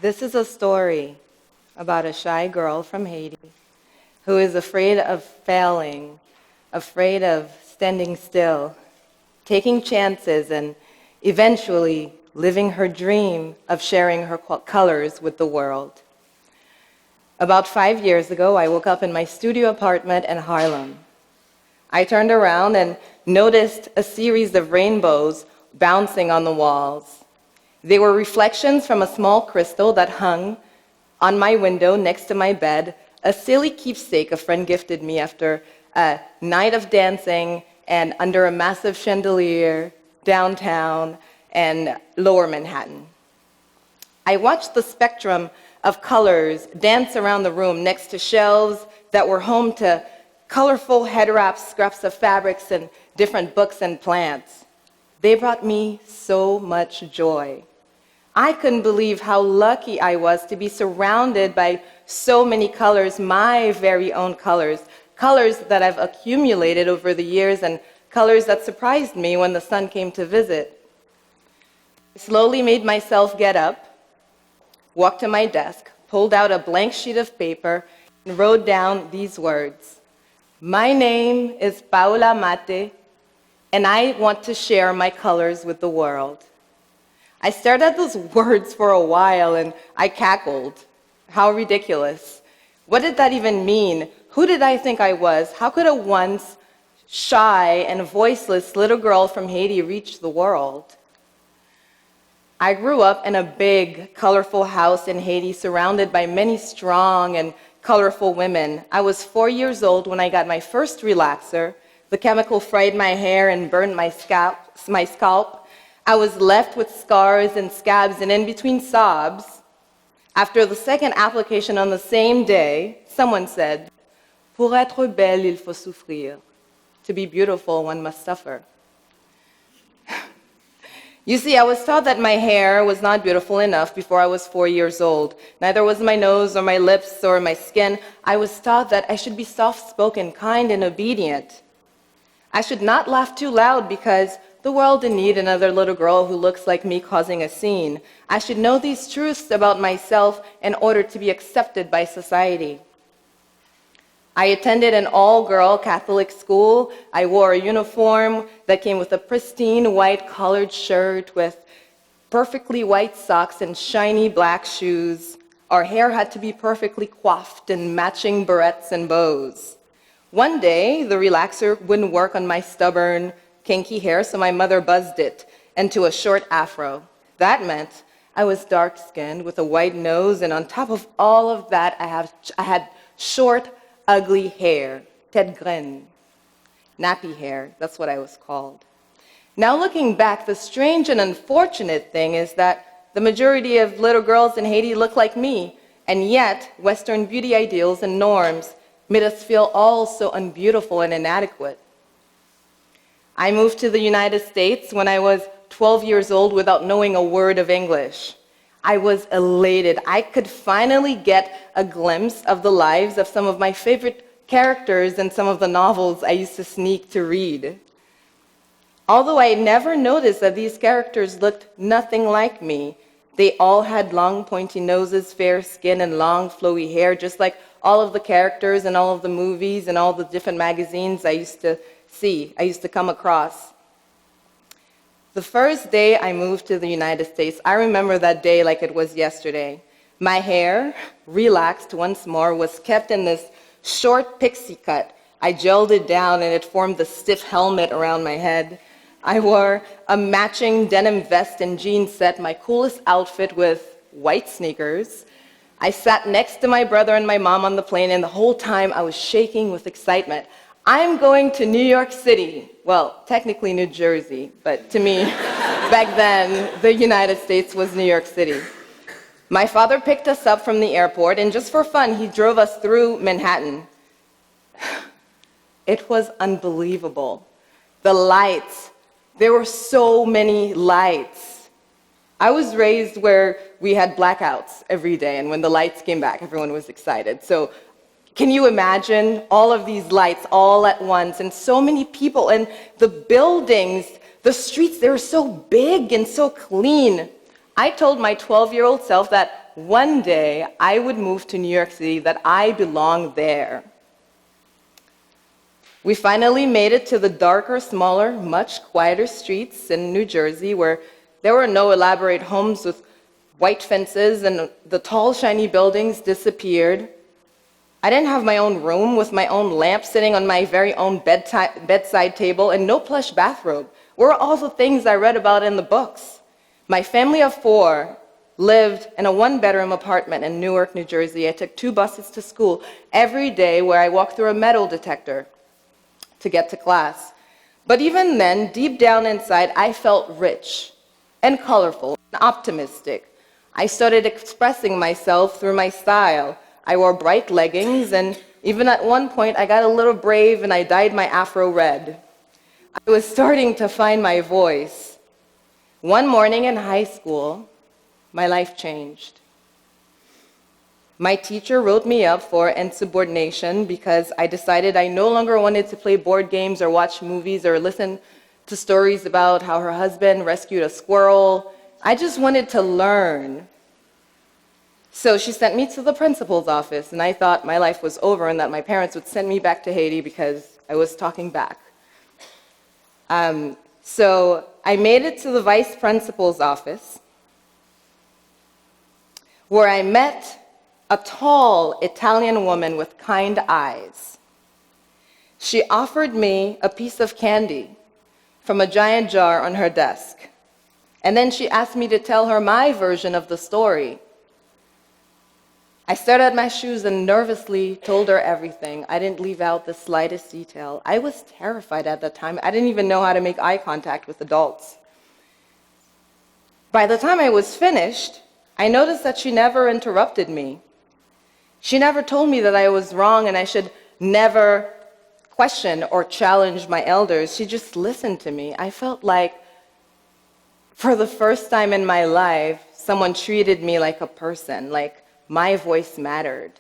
This is a story about a shy girl from Haiti who is afraid of failing, afraid of standing still, taking chances, and eventually living her dream of sharing her colors with the world. About 5 years ago, I woke up in my studio apartment in Harlem. I turned around and noticed a series of rainbows bouncing on the walls. They were reflections from a small crystal that hung on my window next to my bed, a silly keepsake a friend gifted me after a night of dancing and under a massive chandelier downtown and Lower Manhattan. I watched the spectrum of colors dance around the room next to shelves that were home to colorful head wraps, scraps of fabrics, and different books and plants. They brought me so much joy. I couldn't believe how lucky I was to be surrounded by so many colors, my very own colors, colors that I've accumulated over the years and colors that surprised me when the sun came to visit. I slowly made myself get up, walked to my desk, pulled out a blank sheet of paper, and wrote down these words. My name is Paola Mathé, and I want to share my colors with the world. I stared at those words for a while and I cackled. How ridiculous. What did that even mean? Who did I think I was? How could a once shy and voiceless little girl from Haiti reach the world? I grew up in a big, colorful house in Haiti surrounded by many strong and colorful women. I was 4 years old when I got my first relaxer. The chemical fried my hair and burned my scalp. I was left with scars and scabs and in between sobs. After the second application on the same day, someone said, Pour être belle, il faut souffrir. To be beautiful, one must suffer. You see, I was taught that my hair was not beautiful enough before I was 4 years old. Neither was my nose or my lips or my skin. I was taught that I should be soft-spoken, kind, and obedient. I should not laugh too loud because the world didn't need another little girl who looks like me causing a scene. I should know these truths about myself in order to be accepted by society. I attended an all-girl Catholic school. I wore a uniform that came with a pristine white collared shirt with perfectly white socks and shiny black shoes. Our hair had to be perfectly coiffed in matching barrettes and bows. One day, the relaxer wouldn't work on my stubborn, kinky hair, so my mother buzzed it into a short afro. That meant I was dark-skinned with a white nose, and on top of all of that, I had short, ugly hair, tête graine, nappy hair, that's what I was called. Now looking back, the strange and unfortunate thing is that the majority of little girls in Haiti look like me, and yet Western beauty ideals and norms made us feel all so unbeautiful and inadequate. I moved to the United States when I was 12 years old without knowing a word of English. I was elated. I could finally get a glimpse of the lives of some of my favorite characters in some of the novels I used to sneak to read. Although I never noticed that these characters looked nothing like me, they all had long pointy noses, fair skin, and long flowy hair, just like all of the characters in all of the movies and all the different magazines I used to come across. The first day I moved to the United States, I remember that day like it was yesterday. My hair, relaxed once more, was kept in this short pixie cut. I gelled it down and it formed the stiff helmet around my head. I wore a matching denim vest and jeans set, my coolest outfit with white sneakers. I sat next to my brother and my mom on the plane, and the whole time I was shaking with excitement. I'm going to New York City. Well, technically New Jersey, but to me, back then, the United States was New York City. My father picked us up from the airport, and just for fun, he drove us through Manhattan. It was unbelievable. The lights, there were so many lights. I was raised where we had blackouts every day, and when the lights came back, everyone was excited. So can you imagine all of these lights all at once and so many people and the buildings, the streets, they were so big and so clean. I told my 12-year-old self that one day I would move to New York City, that I belong there. We finally made it to the darker, smaller, much quieter streets in New Jersey, where there were no elaborate homes with white fences and the tall, shiny buildings disappeared. I didn't have my own room with my own lamp sitting on my very own bedside table and no plush bathrobe. Where are all the things I read about in the books? My family of 4 lived in a 1-bedroom apartment in Newark, New Jersey. I took 2 buses to school every day, where I walked through a metal detector to get to class. But even then, deep down inside, I felt rich and colorful and optimistic. I started expressing myself through my style. I wore bright leggings, and even at one point, I got a little brave and I dyed my afro red. I was starting to find my voice. One morning in high school, my life changed. My teacher wrote me up for insubordination because I decided I no longer wanted to play board games or watch movies or listen to stories about how her husband rescued a squirrel. I just wanted to learn. So she sent me to the principal's office, and I thought my life was over and that my parents would send me back to Haiti because I was talking back. So I made it to the vice principal's office, where I met a tall Italian woman with kind eyes. She offered me a piece of candy from a giant jar on her desk, and then she asked me to tell her my version of the story. I stared at my shoes and nervously told her everything. I didn't leave out the slightest detail. I was terrified at that time. I didn't even know how to make eye contact with adults. By the time I was finished, I noticed that she never interrupted me. She never told me that I was wrong and I should never question or challenge my elders. She just listened to me. I felt like, for the first time in my life, someone treated me like a person, like my voice mattered.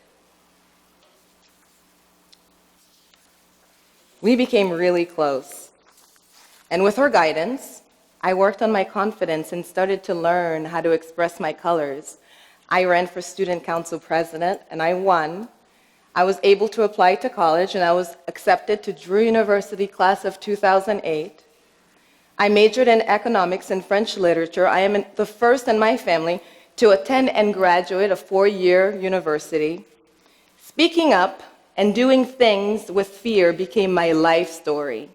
We became really close. And with her guidance, I worked on my confidence and started to learn how to express my colors. I ran for student council president, and I won. I was able to apply to college, and I was accepted to Drew University class of 2008. I majored in economics and French literature. I am the first in my family to attend and graduate a 4-year university. Speaking up and doing things with fear became my life story.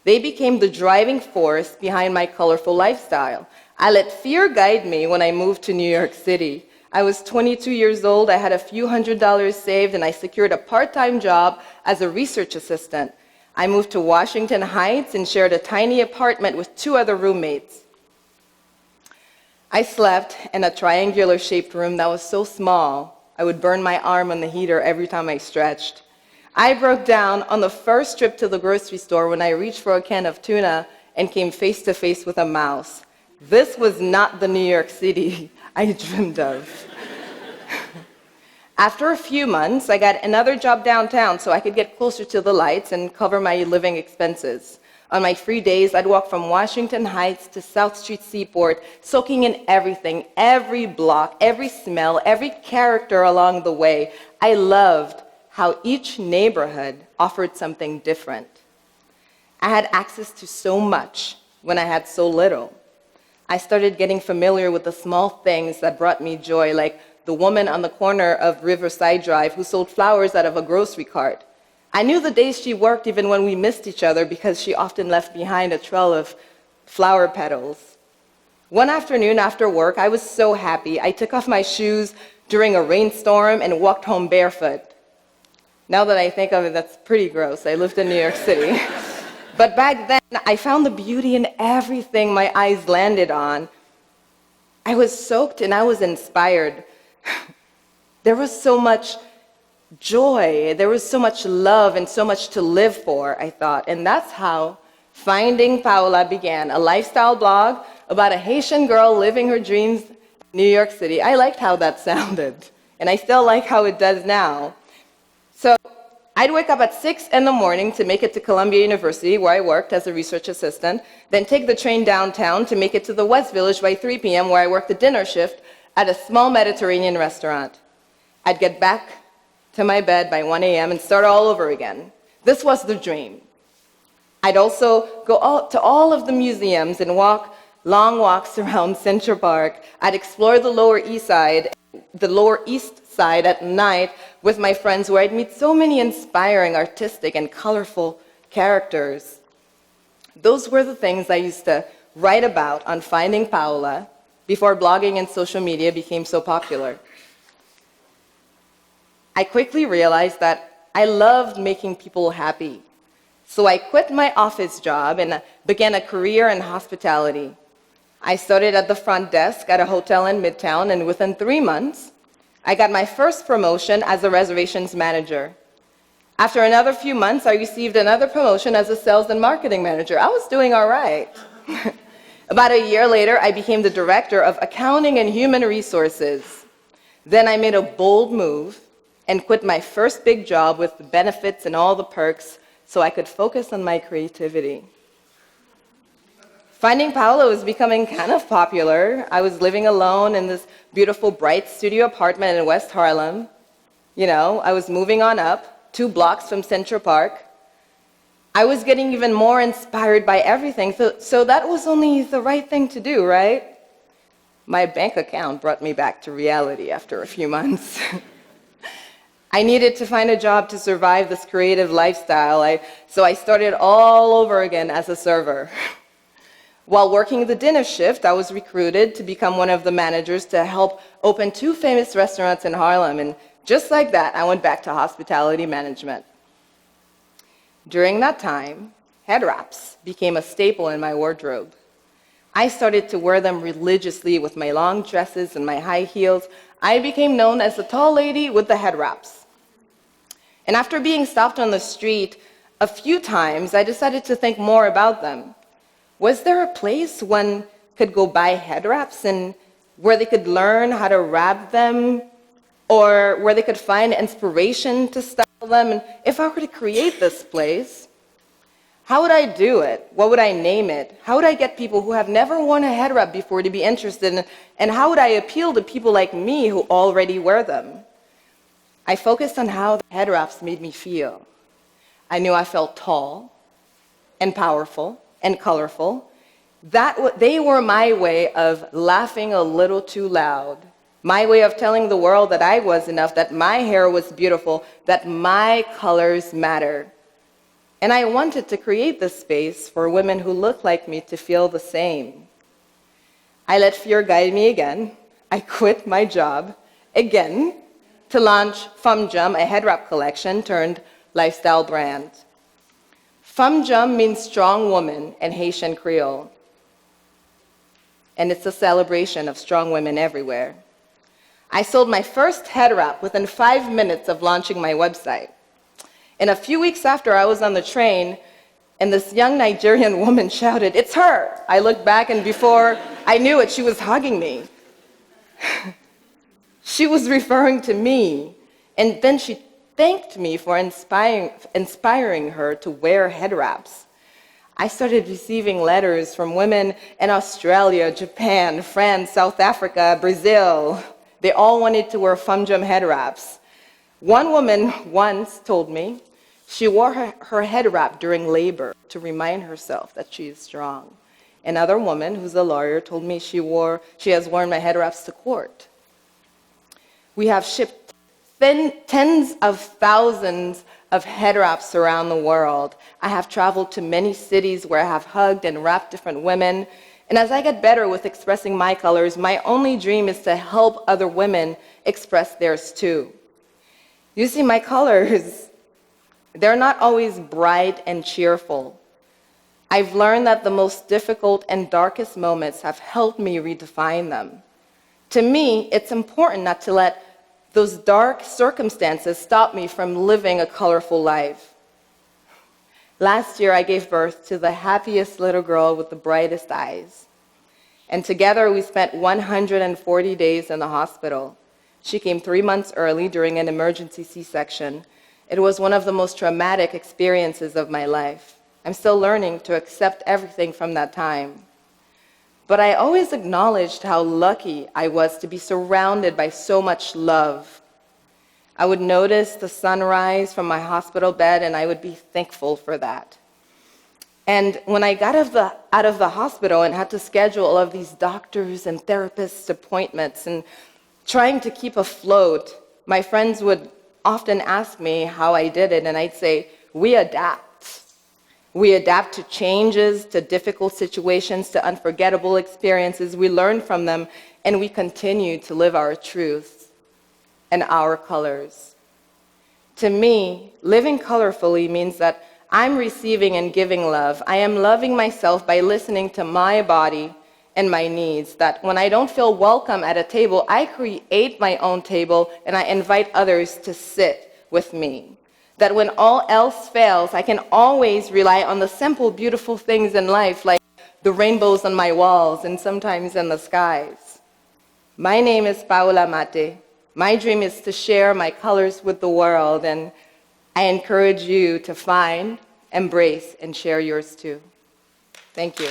They became the driving force behind my colorful lifestyle. I let fear guide me when I moved to New York City. I was 22 years old, I had a few $100s saved, and I secured a part-time job as a research assistant. I moved to Washington Heights and shared a tiny apartment with 2 other roommates. I slept in a triangular-shaped room that was so small, I would burn my arm on the heater every time I stretched. I broke down on the first trip to the grocery store when I reached for a can of tuna and came face to face with a mouse. This was not the New York City I dreamed of. After a few months, I got another job downtown so I could get closer to the lights and cover my living expenses. On my free days, I'd walk from Washington Heights to South Street Seaport, soaking in everything, every block, every smell, every character along the way. I loved how each neighborhood offered something different. I had access to so much when I had so little. I started getting familiar with the small things that brought me joy, like the woman on the corner of Riverside Drive who sold flowers out of a grocery cart. I knew the days she worked even when we missed each other because she often left behind a trail of flower petals. One afternoon after work, I was so happy. I took off my shoes during a rainstorm and walked home barefoot. Now that I think of it, that's pretty gross. I lived in New York City. But back then, I found the beauty in everything my eyes landed on. I was soaked and I was inspired. There was so much joy, there was so much love and so much to live for, I thought. And that's how Finding Paola began, a lifestyle blog about a Haitian girl living her dreams in New York City. I liked how that sounded, and I still like how it does now. So I'd wake up at 6 in the morning to make it to Columbia University, where I worked as a research assistant, then take the train downtown to make it to the West Village by 3 p.m., where I worked the dinner shift at a small Mediterranean restaurant. I'd get back to my bed by 1 a.m. and start all over again. This was the dream. I'd also go to all of the museums and walk long walks around Central Park. I'd explore the Lower East Side at night with my friends, where I'd meet so many inspiring, artistic, and colorful characters. Those were the things I used to write about on Finding Paola before blogging and social media became so popular. I quickly realized that I loved making people happy. So I quit my office job and began a career in hospitality. I started at the front desk at a hotel in Midtown, and within 3 months, I got my first promotion as a reservations manager. After another few months, I received another promotion as a sales and marketing manager. I was doing all right. About a year later, I became the director of accounting and human resources. Then I made a bold move and quit my first big job with the benefits and all the perks so I could focus on my creativity. Finding Paola was becoming kind of popular. I was living alone in this beautiful, bright studio apartment in West Harlem. You know, I was moving on up, 2 blocks from Central Park. I was getting even more inspired by everything, so that was only the right thing to do, right? My bank account brought me back to reality after a few months. I needed to find a job to survive this creative lifestyle, so I started all over again as a server. While working the dinner shift, I was recruited to become one of the managers to help open 2 famous restaurants in Harlem, and just like that, I went back to hospitality management. During that time, head wraps became a staple in my wardrobe. I started to wear them religiously with my long dresses and my high heels. I became known as the tall lady with the head wraps. And after being stopped on the street a few times, I decided to think more about them. Was there a place one could go buy head wraps and where they could learn how to wrap them, or where they could find inspiration to style them? And if I were to create this place, how would I do it? What would I name it? How would I get people who have never worn a head wrap before to be interested? And how would I appeal to people like me who already wear them? I focused on how the head wraps made me feel. I knew I felt tall and powerful and colorful. They were my way of laughing a little too loud, my way of telling the world that I was enough, that my hair was beautiful, that my colors matter. And I wanted to create this space for women who look like me to feel the same. I let fear guide me again. I quit my job again to launch Femme Jum, a head wrap collection turned lifestyle brand. Femme Jum means strong woman in Haitian Creole. And it's a celebration of strong women everywhere. I sold my first head wrap within 5 minutes of launching my website. And a few weeks after, I was on the train, and this young Nigerian woman shouted, "It's her!" I looked back, and before I knew it, she was hugging me. She was referring to me, and then she thanked me for inspiring her to wear head wraps. I started receiving letters from women in Australia, Japan, France, South Africa, Brazil. They all wanted to wear Femme Jum head wraps. One woman once told me she wore her head wrap during labor to remind herself that she is strong. Another woman, who's a lawyer, told me she has worn my head wraps to court. We have shipped tens of thousands of head wraps around the world. I have traveled to many cities where I have hugged and wrapped different women. And as I get better with expressing my colors, my only dream is to help other women express theirs too. You see, my colors, they're not always bright and cheerful. I've learned that the most difficult and darkest moments have helped me redefine them. To me, it's important not to let those dark circumstances stop me from living a colorful life. Last year, I gave birth to the happiest little girl with the brightest eyes. And together, we spent 140 days in the hospital. She came 3 months early during an emergency C-section. It was one of the most traumatic experiences of my life. I'm still learning to accept everything from that time. but I always acknowledged how lucky I was to be surrounded by so much love. I would notice the sunrise from my hospital bed, and I would be thankful for that. And when I got out of the hospital and had to schedule all of these doctors and therapists appointments and trying to keep afloat, my friends would often ask me how I did it, and I'd say, we adapt. We adapt to changes, to difficult situations, to unforgettable experiences. We learn from them, and we continue to live our truths and our colors. To me, living colorfully means that I'm receiving and giving love. I am loving myself by listening to my body and my needs, that when I don't feel welcome at a table, I create my own table and I invite others to sit with me. That when all else fails, I can always rely on the simple, beautiful things in life, like the rainbows on my walls and sometimes in the skies. My name is Paola Mathé. My dream is to share my colors with the world, and I encourage you to find, embrace, and share yours too. Thank you.